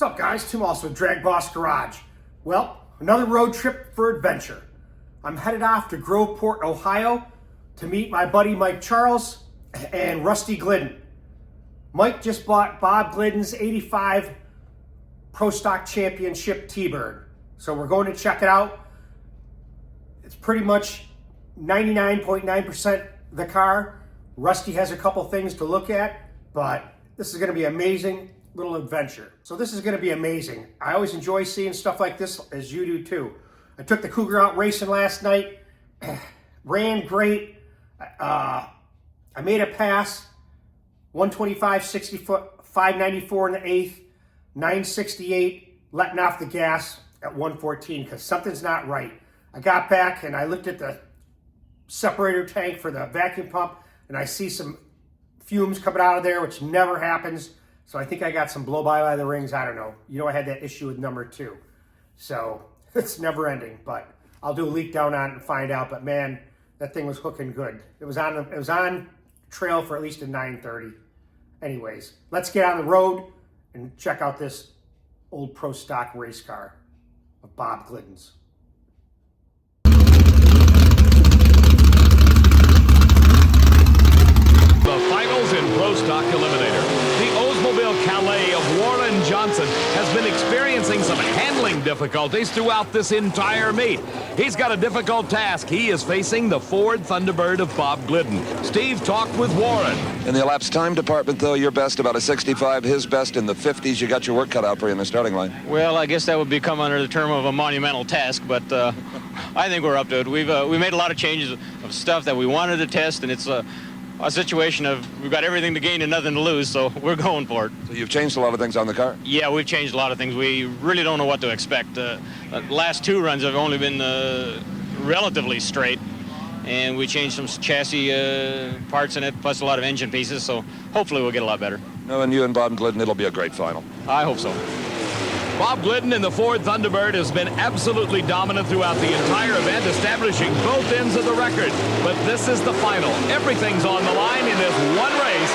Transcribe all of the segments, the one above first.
What's up, guys? Tim also with Dragboss Garage. Well, another road trip for adventure. I'm headed off to Groveport, Ohio to meet my buddy Mike Charles and Rusty Glidden. Mike just bought Bob Glidden's 85 Pro Stock Championship T-Bird. So we're going to check it out. It's pretty much 99.9% the car. Rusty has a couple things to look at, but this is going to be amazing little adventure. So this is going to be amazing. I always enjoy seeing stuff like this, as you do too. I took the Cougar out racing last night. Ran great. I made a pass. 125, 60 foot, 594 in the eighth, 968, letting off the gas at 114 because something's not right. I got back and I looked at the separator tank for the vacuum pump and I see some fumes coming out of there, which never happens. So I think I got some blow by the rings. I don't know. You know, I had that issue with number 2. So it's never ending, but I'll do a leak down on it and find out. But man, that thing was hooking good. It was on trail for at least a 930. Anyways, let's get on the road and check out this old Pro Stock race car of Bob Glidden's. The finals in Pro Stock Eliminator. The Oldsmobile Calais of Warren Johnson has been experiencing some handling difficulties throughout this entire meet. He's got a difficult task. He is facing the Ford Thunderbird of Bob Glidden. Steve talked with Warren. In the elapsed time department, though, your best about a 65, his best in the 50s. You got your work cut out for you in the starting line. Well, I guess that would become under the term of a monumental task, but I think we're up to it. We made a lot of changes of stuff that we wanted to test, and it's a situation of we've got everything to gain and nothing to lose, so we're going for it. So you've changed a lot of things on the car? Yeah, we've changed a lot of things. We really don't know what to expect. The last 2 runs have only been relatively straight, and we changed some chassis parts in it, plus a lot of engine pieces, so hopefully we'll get a lot better. Knowing you and Bob Glidden, it'll be a great final. I hope so. Bob Glidden in the Ford Thunderbird has been absolutely dominant throughout the entire event, establishing both ends of the record. But this is the final. Everything's on the line in this one race.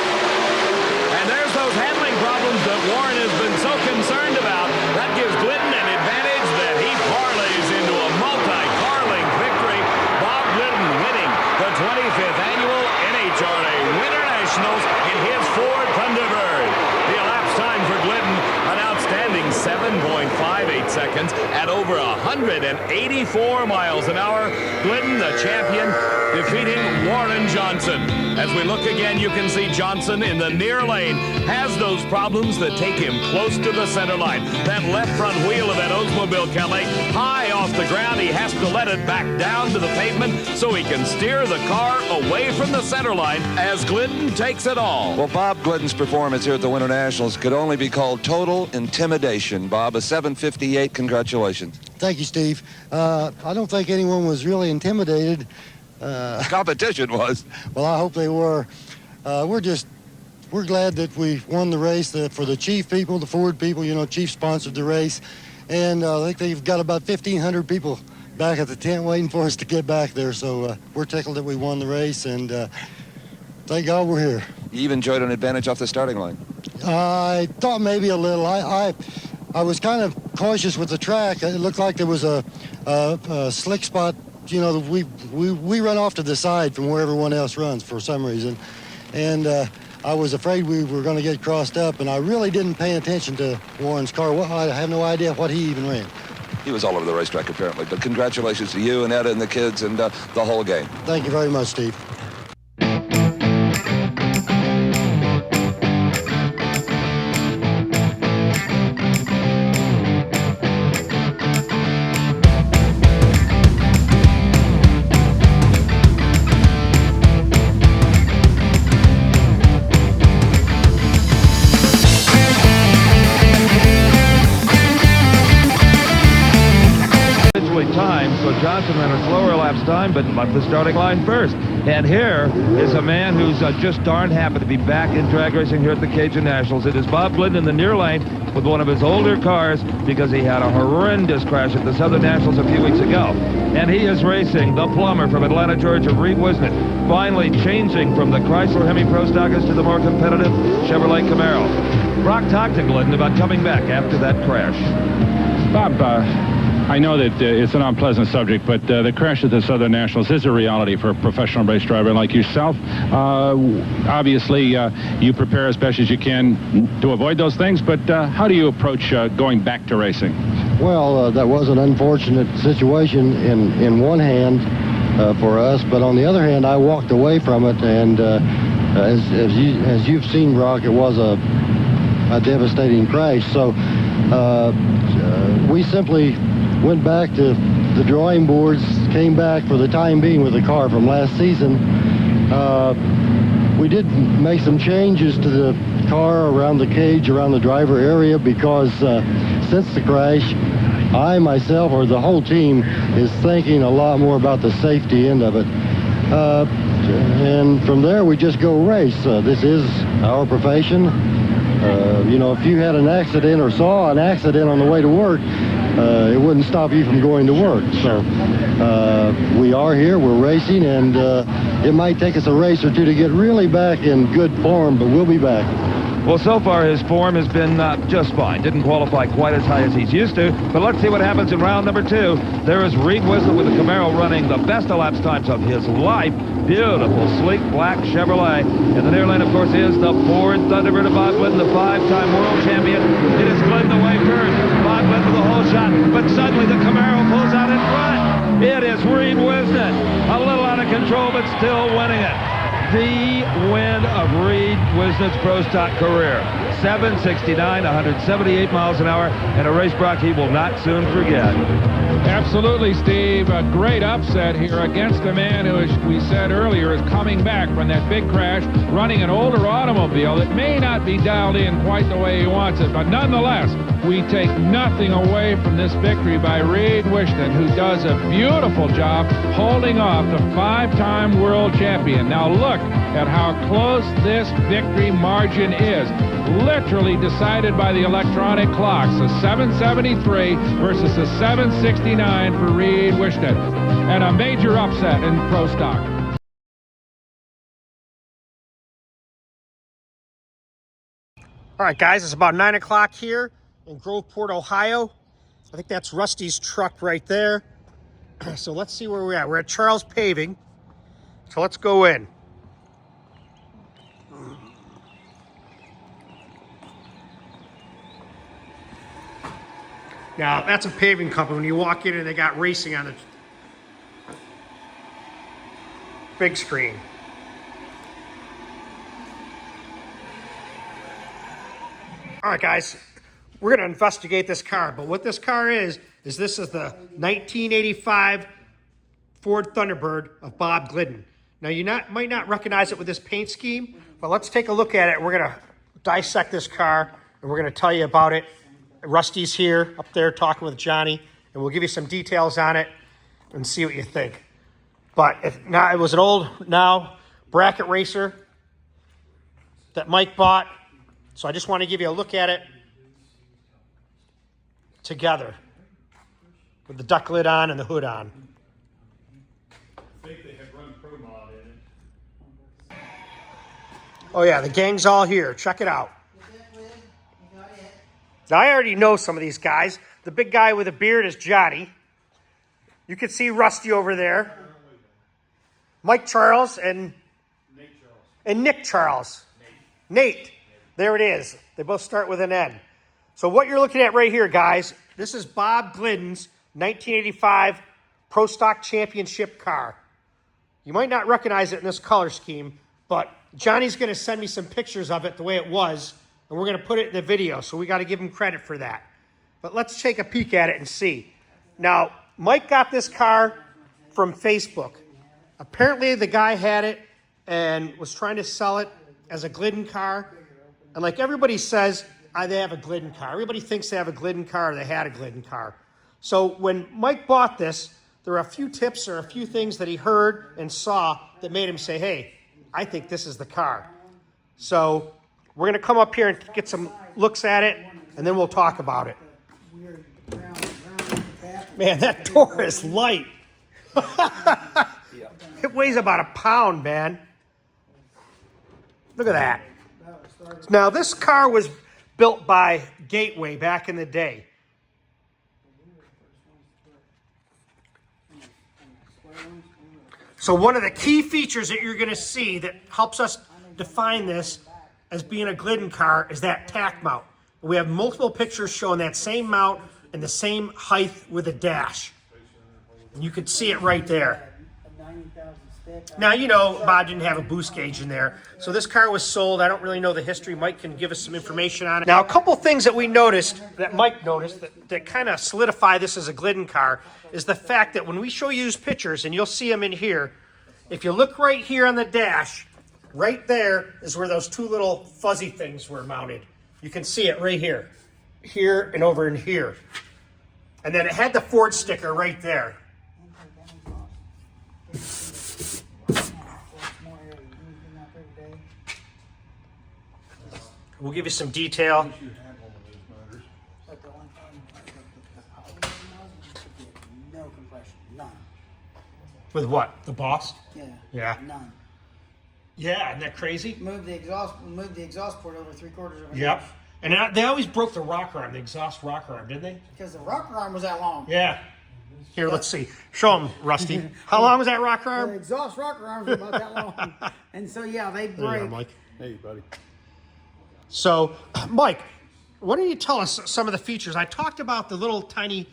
And there's those handling problems that Warren has been so concerned about. That gives Glidden an advantage that he parlays into a multi-car length victory. Bob Glidden winning the 25th annual NHRA Winter Nationals in his Ford Thunderbird. The elapsed time for Glidden, an outstanding 7.58 seconds at over 184 miles an hour. Glidden, the champion, defeating Warren Johnson. As we look again, you can see Johnson in the near lane has those problems that take him close to the center line. That left front wheel of that Oldsmobile Calais high off the ground. He has to let it back down to the pavement so he can steer the car away from the center line as Glidden takes it all. Well, Bob Glidden's performance here at the Winter Nationals could only be called total intimidation. Bob, a 758, congratulations. Thank you, Steve. I don't think anyone was really intimidated. Competition was. Well, I hope they were. We're glad that we won the race. For the Chief people, the Ford people, you know, Chief sponsored the race. And I think they've got about 1,500 people back at the tent waiting for us to get back there. So we're tickled that we won the race, and thank God we're here. You even enjoyed an advantage off the starting line. I thought maybe a little. I was kind of cautious with the track. It looked like there was a slick spot. You know, we run off to the side from where everyone else runs for some reason. And I was afraid we were going to get crossed up, and I really didn't pay attention to Warren's car. Well, I have no idea what he even ran. He was all over the racetrack, apparently. But congratulations to you and Etta and the kids and the whole game. Thank you very much, Steve. Time, so Johnson ran a slower elapsed time, but left the starting line first. And here is a man who's just darn happy to be back in drag racing here at the Cajun Nationals. It is Bob Glidden in the near lane with one of his older cars because he had a horrendous crash at the Southern Nationals a few weeks ago. And he is racing the plumber from Atlanta, Georgia, Reed Wisnett, finally changing from the Chrysler Hemi Pro Stockers to the more competitive Chevrolet Camaro. Brock talked to Glidden about coming back after that crash. Bob, I know that it's an unpleasant subject, but the crash at the Southern Nationals is a reality for a professional race driver like yourself. Obviously, you prepare as best as you can to avoid those things, but how do you approach going back to racing? Well, that was an unfortunate situation in one hand for us, but on the other hand, I walked away from it, and as you've seen, Brock, it was a devastating crash. So we simply went back to the drawing boards, came back for the time being with the car from last season. We did make some changes to the car around the cage, around the driver area, because since the crash, I myself, or the whole team, is thinking a lot more about the safety end of it. And from there, we just go race. This is our profession. You know, if you had an accident or saw an accident on the way to work, it wouldn't stop you from going to work. So we are here, we're racing, and it might take us a race or two to get really back in good form, but we'll be back. Well, so far his form has been just fine. Didn't qualify quite as high as he's used to, but let's see what happens in round number 2. There is Reed Wisdom with the Camaro running the best elapsed times of his life. Beautiful, sleek, black Chevrolet. In the near lane, of course, is the Ford Thunderbird of Bob Glidden, the 5-time world champion. It is Glidden away first. Bob Glidden with a whole shot, but suddenly the Camaro pulls out in front. It is Reed Wisdom. A little out of control, but still winning it. The win of Reed Wisnet's Pro Stock career. 769, 178 miles an hour, and a race, Brock, he will not soon forget. Absolutely, Steve. A great upset here against a man who, as we said earlier, is coming back from that big crash, running an older automobile that may not be dialed in quite the way he wants it, but nonetheless, we take nothing away from this victory by Reed Wisnet, who does a beautiful job holding off the 5-time world champion. Now look at how close this victory margin is. Literally decided by the electronic clocks. A 773 versus a 769 for Reed Wisnet. And a major upset in Pro Stock. All right, guys, it's about 9 o'clock here in Groveport, Ohio. I think that's Rusty's truck right there. So let's see where we're at. We're at Charles Paving. So let's go in. Now, that's a paving company. When you walk in and they got racing on the big screen. All right, guys, we're going to investigate this car. But what this car is this is the 1985 Ford Thunderbird of Bob Glidden. Now, you might not recognize it with this paint scheme, but let's take a look at it. We're going to dissect this car, and we're going to tell you about it. Rusty's here up there talking with Johnny, and we'll give you some details on it and see what you think. But it was an old bracket racer that Mike bought, so I just want to give you a look at it together with the duck lid on and the hood on. I think they have run Pro Mod in it. Oh yeah, the gang's all here. Check it out. Now, I already know some of these guys. The big guy with a beard is Johnny. You can see Rusty over there. Mike Charles and Nick Charles. Nate. There it is. They both start with an N. So what you're looking at right here, guys, this is Bob Glidden's 1985 Pro Stock Championship car. You might not recognize it in this color scheme, but Johnny's going to send me some pictures of it the way it was, and we're going to put it in the video, so we got to give him credit for that. But let's take a peek at it and see. Now, Mike got this car from Facebook. Apparently, the guy had it and was trying to sell it as a Glidden car. And like everybody says, they have a Glidden car. Everybody thinks they have a Glidden car or they had a Glidden car. So when Mike bought this, there were a few tips or a few things that he heard and saw that made him say, hey, I think this is the car. So we're going to come up here and get some looks at it, and then we'll talk about it. Man, that door is light. It weighs about a pound, man. Look at that. Now, this car was built by Gateway back in the day. So one of the key features that you're going to see that helps us define this as being a Glidden car is that tack mount. We have multiple pictures showing that same mount and the same height with a dash. And you can see it right there. Now, you know, Bob didn't have a boost gauge in there. So this car was sold. I don't really know the history. Mike can give us some information on it. Now, a couple things that we noticed, that Mike noticed, that kind of solidify this as a Glidden car is the fact that when we show you these pictures, and you'll see them in here, if you look right here on the dash, right there is where those two little fuzzy things were mounted. You can see it right here. Here and over in here. And then it had the Ford sticker right there. We'll give you some detail. No compression, none. With what? The Boss? Yeah. Yeah. None. Yeah, isn't that crazy? Moved the exhaust port over 3/4 of an Yep. inch. And they always broke the rocker arm, the exhaust rocker arm, didn't they? Because the rocker arm was that long. Yeah. Here, let's see. Show them, Rusty. How long was that rocker The arm? exhaust rocker arms were about that long. And so, yeah, they There you break. go, Mike. Hey, buddy. So, Mike, why don't you tell us some of the features? I talked about the little tiny,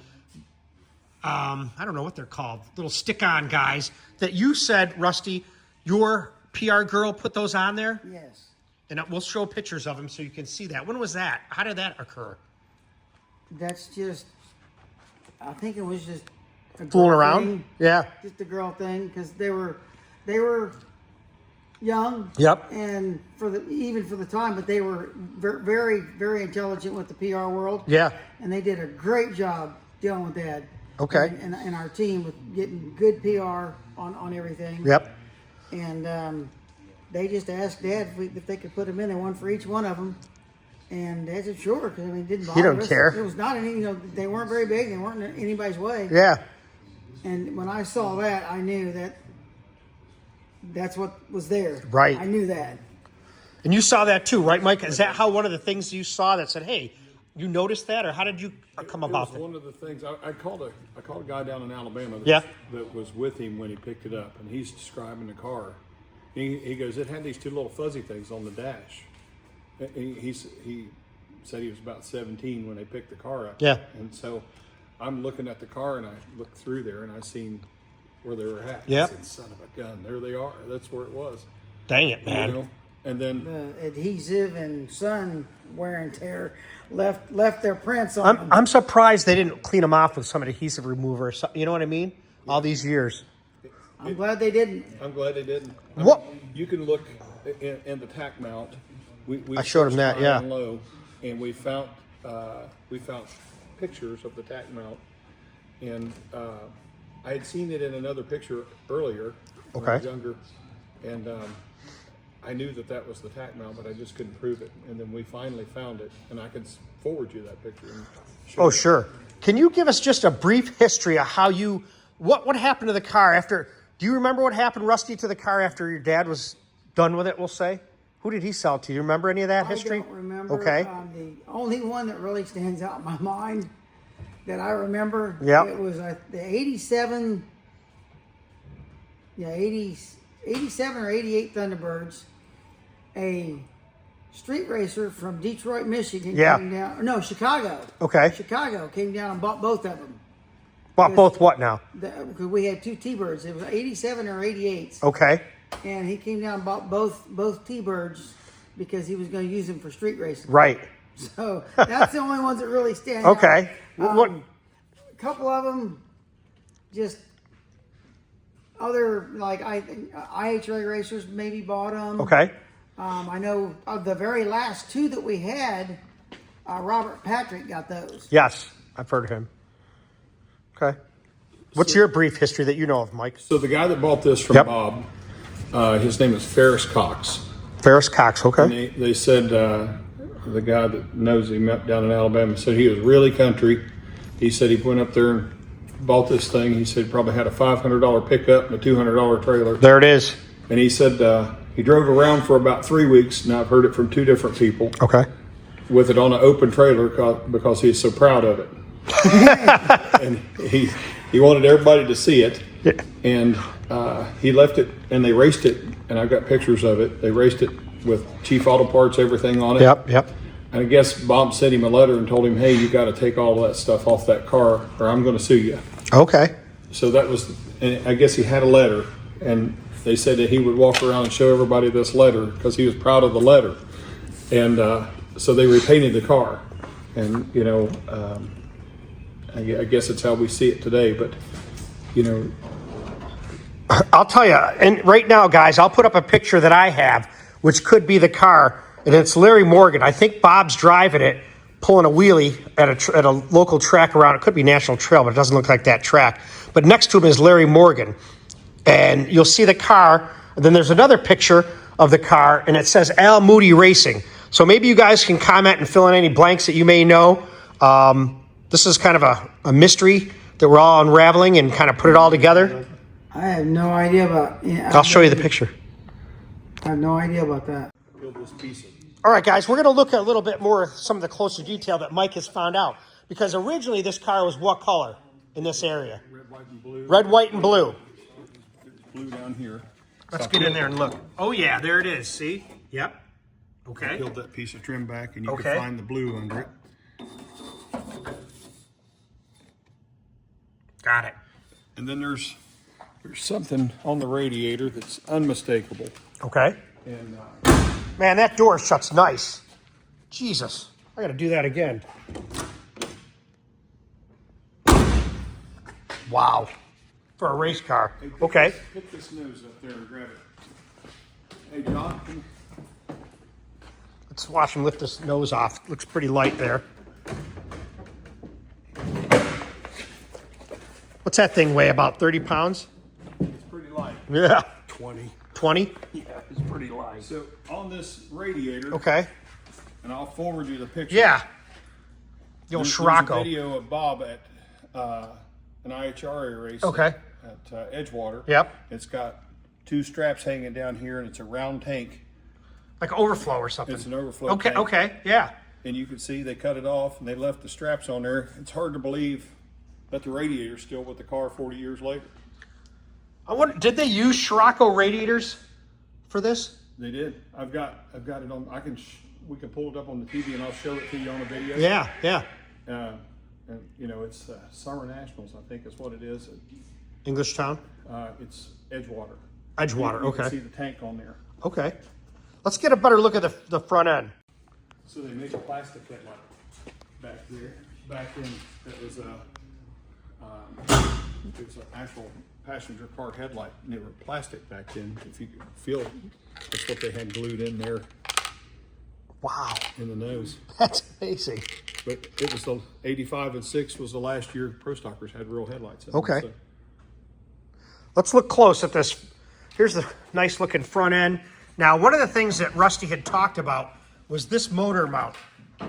I don't know what they're called, little stick-on guys that you said, Rusty, your PR girl put those on there? Yes. And we'll show pictures of them so you can see that. When was that? How did that occur? That's just, I think it was just a girl Fooling around? thing. Yeah. Just a girl thing, because they were young. Yep. And even for the time, but they were very, very intelligent with the PR world. Yeah. And they did a great job dealing with that. Okay. And our team with getting good PR on everything. Yep. And they just asked Dad if they could put them in there, one for each one of them. And Dad said, sure, because I mean, it didn't bother don't us. care. It was not any, they weren't very big, they weren't in anybody's way. Yeah. And when I saw that, I knew that's what was there. Right. I knew that. And you saw that too, right, Mike? Is that how one of the things you saw that said, hey, you noticed that? Or how did you come about that? It was one of the things, I called a guy down in Alabama that was with him when he picked it up, and he's describing the car. He goes, it had these two little fuzzy things on the dash. He said he was about 17 when they picked the car up. Yeah. And so I'm looking at the car, and I looked through there, and I seen where they were at. Yep. I said, son of a gun, there they are. That's where it was. Dang it, man. You know? And then The adhesive and sun wear and tear left their prints on them. I'm surprised they didn't clean them off with some adhesive remover or something. You know what I mean? All these years. I'm glad they didn't. I'm glad they didn't. What? You can look in the tack mount. We I showed him that, searched high yeah. and low, and we found pictures of the tack mount, and I had seen it in another picture earlier when I was Okay. younger, and I knew that was the tack mount, but I just couldn't prove it. And then we finally found it, and I can forward you that picture. And show Oh, you. sure. Can you give us just a brief history of how what happened to the car after? Do you remember what happened, Rusty, to the car after your dad was done with it, we'll say? Who did he sell to? Do you remember any of that history? I don't remember. Okay. The only one that really stands out in my mind that I remember, Yep. it was the 87, 87 or 88 Thunderbirds. A street racer from Detroit, Michigan Yeah. came down. No, Chicago. Okay. Chicago came down and bought both of them. Bought both what now? Because we had two T-Birds. It was 87 or 88s. Okay. And he came down and bought both T-Birds because he was going to use them for street racing. Right. So that's the only ones that really stand Okay. out. What? A couple of them, just other, like IHRA racers maybe bought them. Okay. I know of the very last two that we had, Robert Patrick got those. Yes, I've heard of him. Okay. What's your brief history that you know of, Mike? So the guy that bought this from Yep. Bob, his name is Ferris Cox. Ferris Cox, okay. And they said, the guy that knows him up down in Alabama said he was really country. He said he went up there and bought this thing. He said he probably had a $500 pickup and a $200 trailer. There it is. And he said he drove around for about 3 weeks. Now I've heard it from two different people. Okay. with it on an open trailer because he's so proud of it. And he wanted everybody to see it. And he left it, and they raced it, and I've got pictures of it. They raced it with Chief Auto Parts, everything on it. Yep. And I guess Bob sent him a letter and told him, hey, you got to take all of that stuff off that car or I'm going to sue you. Okay. So that was, and I guess he had a letter, and they said that he would walk around and show everybody this letter because he was proud of the letter. And so they repainted the car. And, you know, I guess it's how we see it today. But, you know, I'll tell you, and right now, guys, I'll put up a picture that I have, which could be the car, and it's Larry Morgan. I think Bob's driving it, pulling a wheelie at a local track around. It could be National Trail, but it doesn't look like that track. But next to him is Larry Morgan, and you'll see the car. And then there's another picture of the car, and it says Al Moody Racing. So maybe you guys can comment and fill in any blanks that you may know. This is kind of a mystery that we're all unraveling and kind of put it all together. I have no idea about. I'll show you the picture. I have no idea about that. All right, guys, we're going to look at a little bit more of some of the closer detail that Mike has found out. Because originally this car was what color in this area? red, white, and blue. Red, white, and blue. It's blue down here. Let's get in there and look. Oh, yeah, there it is. See? Yep. Okay. Peeled that piece of trim back, and you Okay. can find the blue under it. Got it. And then there's something on the radiator that's unmistakable. Okay. And Man, that door shuts nice. Jesus. I got to do that again. Wow. For a race car. Okay. Pick this nose up there and grab it. Hey, John. Let's watch him lift this nose off. Looks pretty light there. What's that thing weigh? About 30 pounds? It's pretty light. Yeah. 20. 20? Yeah, it's pretty light. So on this radiator, Okay. and I'll forward you the picture. Yeah. The old There's a Scirocco. video of Bob at an NHRA race. Okay. At Edgewater. Yep. It's got two straps hanging down here, and it's a round tank. Like overflow or something. It's an overflow Okay, tank. okay, yeah. And you can see they cut it off, and they left the straps on there. It's hard to believe that the radiator's still with the car 40 years later. I wonder, did they use Scirocco radiators for this? They did. I've got it on. We can pull it up on the TV, and I'll show it to you on a video. Yeah, yeah. And you know, it's Summer Nationals, I think is what it is. English Town? It's Edgewater. Edgewater, You okay. can see the tank on there. Okay. Let's get a better look at the front end. So they make a plastic headlight back there. Back then, it was an actual passenger car headlight, and they were plastic back then. If you could feel it, that's what they had glued in there. Wow. In the nose. That's amazing. But it was the 85 and 6 was the last year Pro Stockers had real headlights in them, Okay. so. Let's look close at this. Here's the nice looking front end. Now, one of the things that Rusty had talked about was this motor mount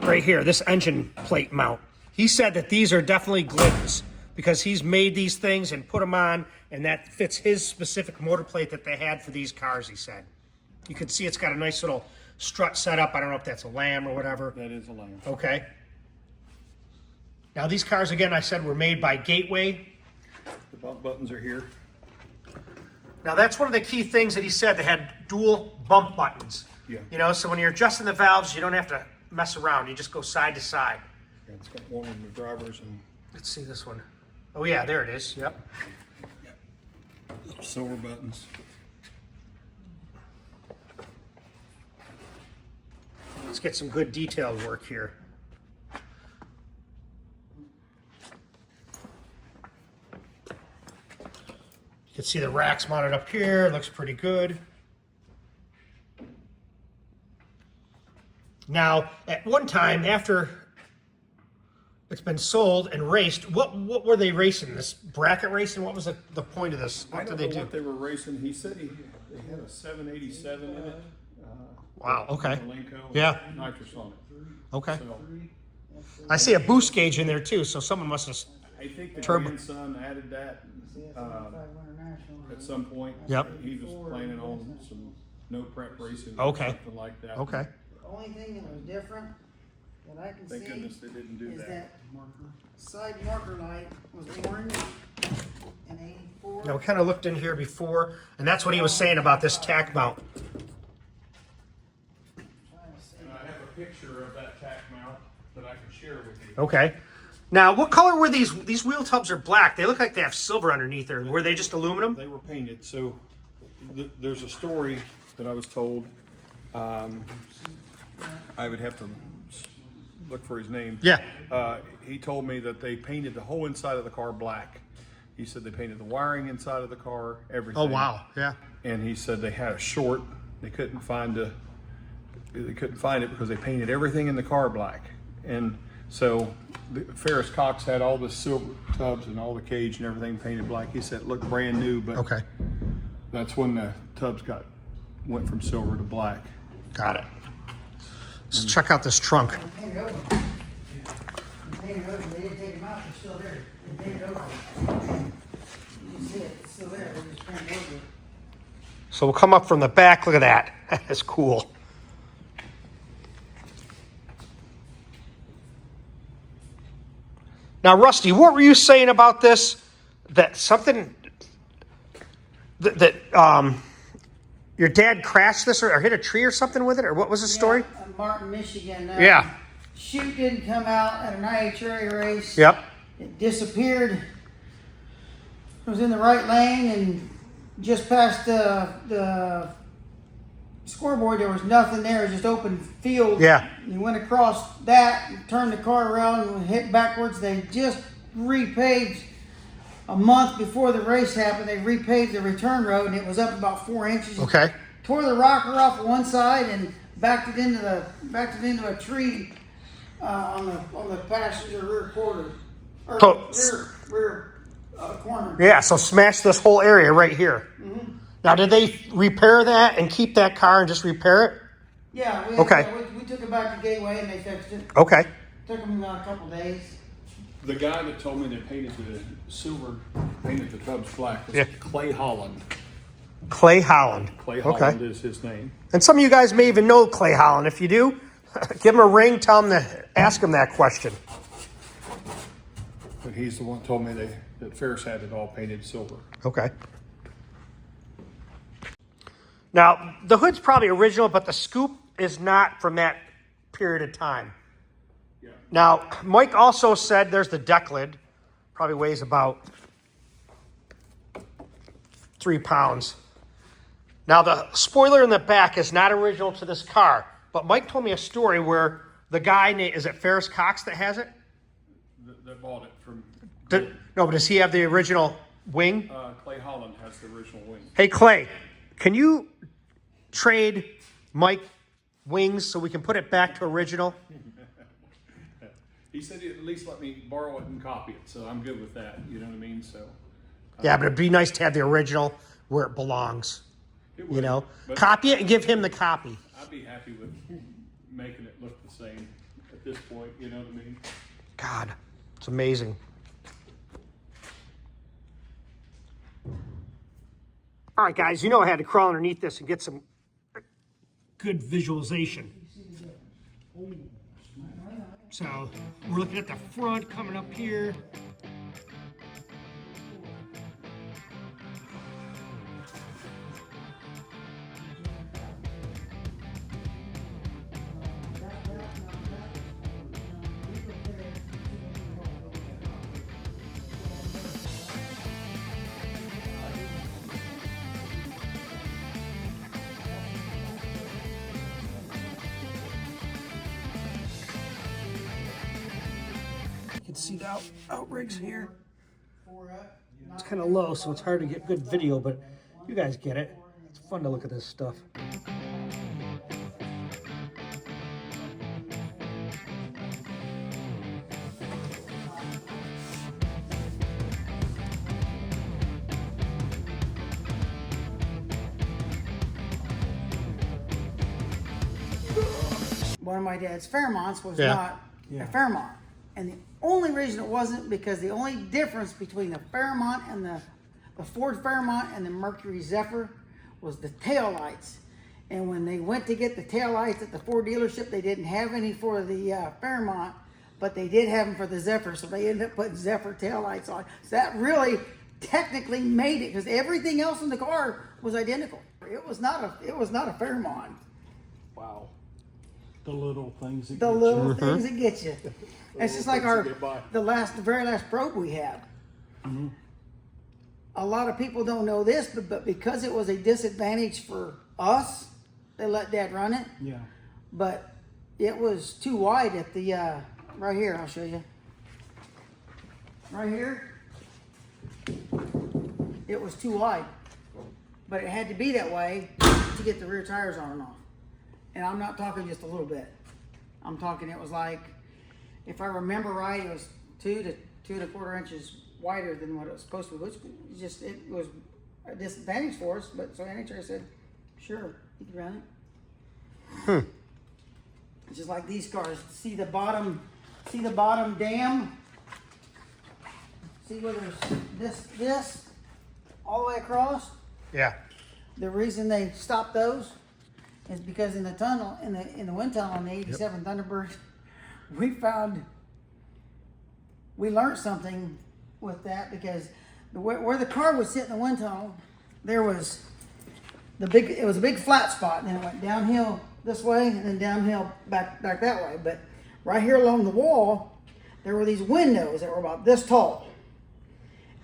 right here, this engine plate mount. He said that these are definitely Glidden's because he's made these things and put them on, and that fits his specific motor plate that they had for these cars, he said. You can see it's got a nice little strut set up. I don't know if that's a lamb or whatever. That is a lamb. Okay. Now, these cars, again, I said were made by Gateway. The bump buttons are here. Now, that's one of the key things that he said. They had dual bump buttons. Yeah. You know, so when you're adjusting the valves, you don't have to mess around. You just go side to side. Yeah, it's got one of the drivers and Let's see this one. Oh, yeah, there it is. Yep. little silver buttons. Let's get some good detailed work here. You can see the racks mounted up here. Looks pretty good. Now, at one time, after it's been sold and raced, what were they racing? This bracket racing? What was the point of this? What did they do? What they were racing. He said they had a 787 in it. Wow, okay. Malenko, Yeah. Nitrous on it. Okay. So, I see a boost gauge in there too, so someone must have. I think the Turbo. grandson added that at some point. Yep. He was planning on some no prep racing Okay. or something like that. Okay. The only thing that was different that I can Thank see goodness they didn't do is that. that side marker light was orange in 84. Now, we kind of looked in here before, and that's what he was saying about this tack mount. And I have a picture of that tack mount that I can share with you. Okay. Now, what color were these? These wheel tubs are black. They look like they have silver underneath there. Were they just aluminum? They were painted. So there's a story that I was told. I would have to look for his name. Yeah. He told me that they painted the whole inside of the car black. He said they painted the wiring inside of the car, everything. Oh, wow. Yeah. And he said they had a short. They couldn't find it because they painted everything in the car black. And so Ferris Cox had all the silver tubs and all the cage and everything painted black. He said it looked brand new, but Okay. that's when the tubs went from silver to black. Got it. Let's check out this trunk. They painted over. They painted over. They didn't take them out. They're still there. They painted over. You can see it. It's still there. They just painted over it. So we'll come up from the back. Look at that. That's cool. Now, Rusty, what were you saying about this? That something that your dad crashed this or hit a tree or something with it, or what was the story? Yeah, Martin, Michigan. Yeah. Chute didn't come out at an NHRA race. Yep. It disappeared. It was in the right lane and just past the scoreboard. There was nothing there. It was just open field. Yeah. You went across that and turned the car around and hit backwards. They just repaved a month before the race happened. They repaved the return road and it was up about 4 inches. Okay. Tore the rocker off one side and backed it into a tree on the passenger rear quarter or rear corner. Yeah, so smash this whole area right here. Mm-hmm. Now, did they repair that and keep that car and just repair it? Yeah. Okay. We took it back to Gateway and they fixed it. Okay. Took them a couple days. The guy that told me they painted the tubs black was Yeah. Clay Holland. Clay Holland. Clay Okay. Holland is his name. And some of you guys may even know Clay Holland. If you do, give him a ring, ask him that question. But he's the one that told me that Ferris had it all painted silver. Okay. Now, the hood's probably original, but the scoop is not from that period of time. Yeah. Now, Mike also said there's the deck lid. Probably weighs about 3 pounds. Now, the spoiler in the back is not original to this car, but Mike told me a story where the guy, is it Ferris Cox that has it? That bought it from. No, but does he have the original wing? Clay Holland has the original wing. Hey, Clay, can you trade Mike wings so we can put it back to original? He said he'd at least let me borrow it and copy it, so I'm good with that. You know what I mean? So. Yeah, but it'd be nice to have the original where it belongs. It would, You know, but copy it and give him the copy. I'd be happy with making it look the same at this point. You know what I mean? God, it's amazing. All right, guys, you know I had to crawl underneath this and get some good visualization. So we're looking at the front coming up here. See the outrigs here. It's kind of low, so it's hard to get good video, but you guys get it. It's fun to look at this stuff. One of my dad's Fairmonts was not a Fairmont. And the only reason it wasn't because the only difference between the Fairmont and the Ford Fairmont and the Mercury Zephyr was the tail lights. And when they went to get the taillights at the Ford dealership, they didn't have any for the Fairmont, but they did have them for the Zephyr, so they ended up putting Zephyr taillights on. So that really technically made it, because everything else in the car was identical. It was not a Fairmont. Wow. The little things that The get little you. things that get you. It's just like the very last probe we had. Mm-hmm. A lot of people don't know this, but because it was a disadvantage for us, they let Dad run it. Yeah. But it was too wide at the right here. I'll show you. Right here, it was too wide, but it had to be that way to get the rear tires on and off. And I'm not talking just a little bit. I'm talking it was like, if I remember right, it was 2 to 2 1/4 inches wider than what it was supposed to be. It was a disadvantage for us, but so NHRA said, sure, you can run it. It's just like these cars. See the bottom dam? See where there's this all the way across? Yeah. The reason they stopped those is because in the tunnel, in the wind tunnel on the 87 Thunderbird, we learned something with that, because where the car was sitting in the wind tunnel, there was it was a big flat spot, and then it went downhill this way and then downhill back that way. But right here along the wall, there were these windows that were about this tall,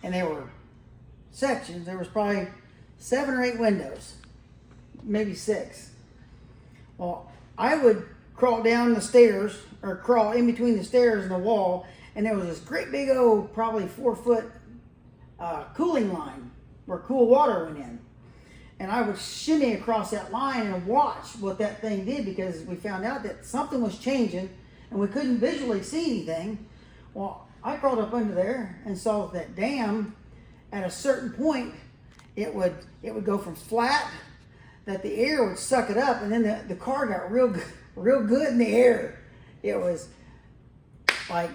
and they were sections. There was probably 7 or 8 windows, maybe 6. Well, I would crawl down the stairs, or crawl in between the stairs and the wall, and there was this great big old, probably 4-foot cooling line where cool water went in. And I would shimmy across that line and watch what that thing did, because we found out that something was changing and we couldn't visually see anything. Well, I crawled up under there and saw that dam, at a certain point, it would go from flat, that the air would suck it up, and then the car got real good in the air. It was like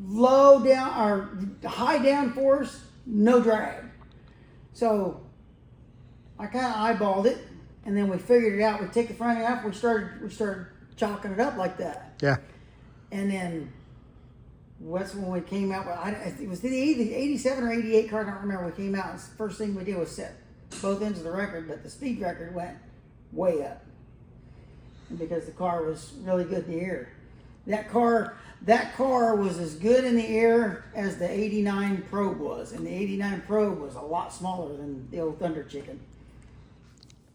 low down or high downforce, no drag. So I kind of eyeballed it, and then we figured it out. We take the front end off. We started chalking it up like that. Yeah. And then that's when we came out. It was the 87 or 88 car. I don't remember. We came out, and the first thing we did was set both ends of the record, but the speed record went way up, and because the car was really good in the air. That car was as good in the air as the 89 Probe was, and the 89 Probe was a lot smaller than the old Thunder Chicken.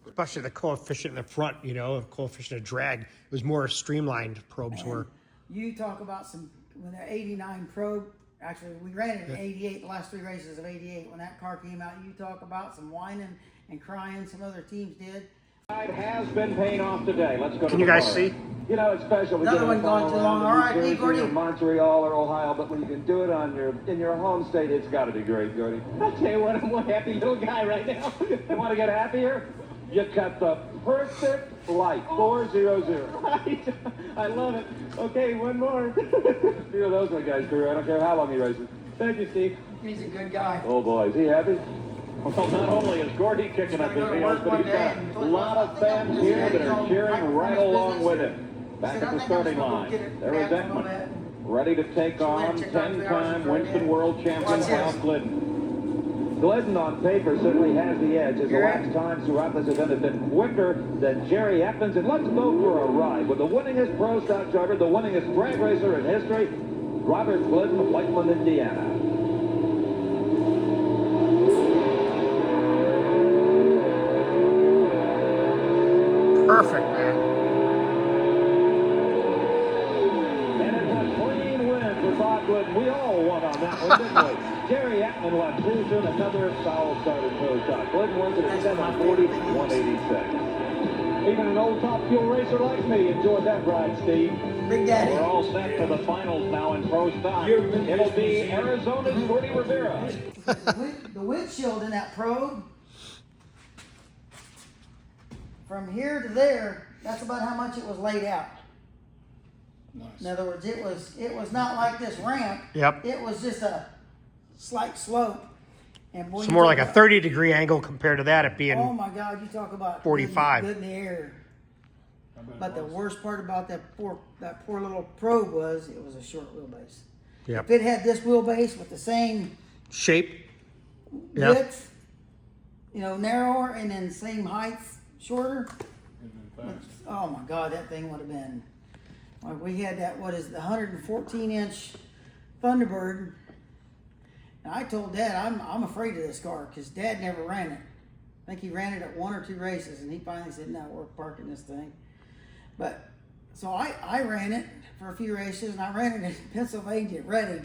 Especially the coefficient in the front, the coefficient of drag was more streamlined. Probes were. You talk about when the 89 Probe, actually we ran it in 88, the last 3 races of 88. When that car came out, you talk about some whining and crying some other teams did. Has been paying off today. Let's go. Can you guys see? It's special. Another one gone too long. All right, Lee, Gordy. Montreal or Ohio, but when you can do it in your home state, it's got to be great, Gordy. I'll tell you what, I'm one happy little guy right now. You want to get happier? You cut the perfect light, 400. Right. I love it. Okay, one more. Few of those guys, career. I don't care how long he races. Thank you, Steve. He's a good guy. Oh boy, is he happy? Well, not only is Gordy kicking up his heels, but he's got a lot of fans here that are cheering right along with him. Back at the starting line, there is Ekman, ready to take on 10-time Winston World Champion Bob Glidden. Glidden on paper certainly has the edge, as the last times throughout this event have been quicker than Jerry Ekman's. And let's go for a ride with the winningest pro stock driver, the winningest drag racer in history, Robert Glidden of Whiteland, Indiana. Perfect, man. And it's a clean win for Bob Glidden. We all won on that one, didn't we? Jerry Ekman left too soon. Another foul started pro stock. Glidden wins it at 740, 186. Even an old top fuel racer like me enjoyed that ride, Steve. Big Daddy. We're all set for the finals now in pro stock. It'll be Arizona's Gordy Rivera. The windshield in that Probe, from here to there, that's about how much it was laid out. Nice. In other words, it was not like this ramp. Yep. It was just a slight slope, And boy, It's you more talk like a about- 30-degree angle compared to that it being. Oh my God! You talk about 45. good in the air. But the worst part about that poor little probe was it was a short wheelbase. Yep. If it had this wheelbase with the same Shape. Yeah. width, narrower, and then same height, shorter. Oh my God, that thing would have been. Like we had that. What is the 114-inch Thunderbird? And I told Dad, I'm afraid of this car because Dad never ran it. I think he ran it at 1 or 2 races, and he finally said, "No, we're parking this thing." But so I ran it for a few races, and I ran it in Pennsylvania, Reading.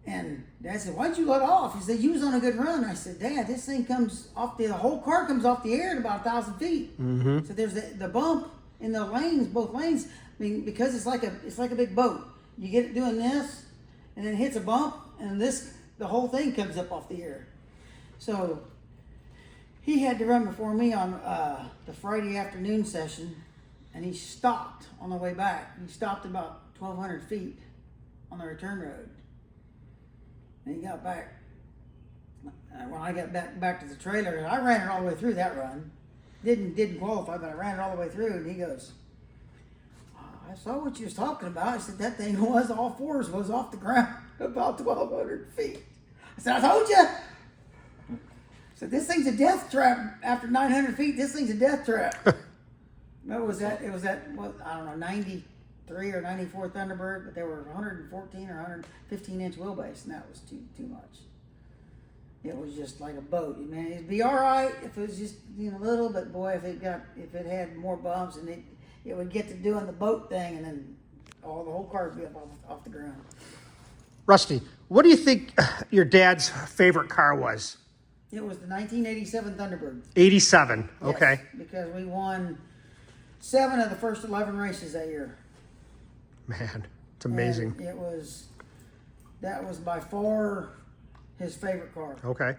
And Dad said, "Why'd you let off?" He said, "You was on a good run." I said, "Dad, this thing comes off the whole car comes off the air at about 1,000 feet." Mm-hmm. So there's the bump in the lanes, both lanes. I mean, because it's like a big boat. You get it doing this, and then it hits a bump, and the whole thing comes up off the air. So he had to run before me on the Friday afternoon session, and he stopped on the way back. He stopped about 1,200 feet on the return road. And he got back. When I got back to the trailer, I ran it all the way through that run. Didn't qualify, but I ran it all the way through. And he goes, "I saw what you was talking about." I said, "That thing was all fours was off the ground about 1,200 feet." I said, "I told you." I said, "This thing's a death trap. After 900 feet, this thing's a death trap." It was that what, I don't know, 93 or 94 Thunderbird, but they were 114 or 115 inch wheelbase, and that was too much. It was just like a boat. I mean, it'd be all right if it was just little, but boy, if it had more bumps, and it would get to doing the boat thing, and then the whole car would be up off the ground. Rusty, what do you think your dad's favorite car was? It was the 1987 Thunderbird. 87. Yes, Okay. because we won 7 of the first 11 races that year. Man, it's amazing. And that was by far his favorite car. Okay.